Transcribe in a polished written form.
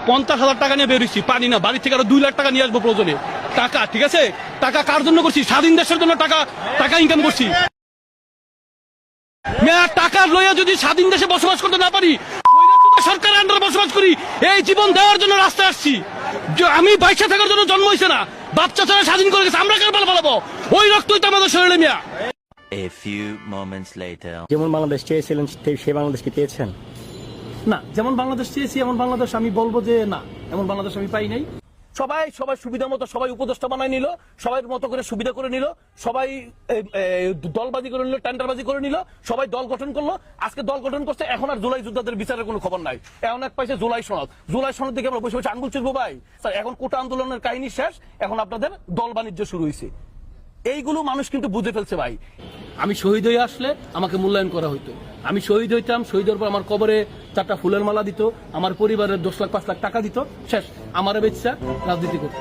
50,000 টাকা নিয়ে বেরোচ্ছি, পানি না, বাড়ি থেকে আরো 2 লাখ টাকা নিয়ে আসবো প্রয়োজনে। টাকা, ঠিক আছে, টাকা কার জন্য করছি? স্বাধীন দেশের জন্য টাকা ইনকাম করছি। টাকা লইয়া যদি স্বাধীন দেশে বসবাস করতে না পারি, সরকারের আন্ডারে বসবাস করি, এই জীবন দেওয়ার জন্য রাস্তায় আসছি। আমি বাইশে থাকার জন্য জন্ম হয়েছে না, বাচ্চা ছাড়া স্বাধীন করে গেছে, আমরা কেন পালাবো? ওই রক্তই তো আমাদের শরীরে মিয়া। A few moments later. যেমন বাংলাদেশ চেয়েছিলেন সেই বাংলাদেশকে পেয়েছেন? না, যেমন বাংলাদেশ চেয়েছি এমন বাংলাদেশ আমি বলবো যে না, এমন বাংলাদেশ আমি পাই নাই। সবাই সুবিধা মতো সবাই উপদেষ্টা বানায় নিল, সবাই মতো করে সুবিধা করে নিল, সবাই দলবাজি করে নিল, টেন্ডারবাজি করে নিল, সবাই দল গঠন করলো। আজকে দল গঠন করছে, এখন আর জুলাই যোদ্ধাদের বিচারের কোনো খবর নাই। এখন এক পাইছে জুলাই সনদ দিকে আমরা বসে বসে আঙ্গুল চুরবো ভাই। এখন কোটা আন্দোলনের কাহিনী শেষ, এখন আপনাদের দল বাণিজ্য শুরু হয়েছে। এইগুলো মানুষ কিন্তু বুঝে ফেলছে ভাই। আমি শহীদ হয়ে আসলে আমাকে মূল্যায়ন করা হইতো, আমি শহীদ হইতাম, শহীদ হওয়ার পর আমার কবরে 4টা ফুলের মালা দিত, আমার পরিবারের 10 লাখ 5 লাখ টাকা দিত, শেষ, আমার বেচ্চা রাজনীতি করতো।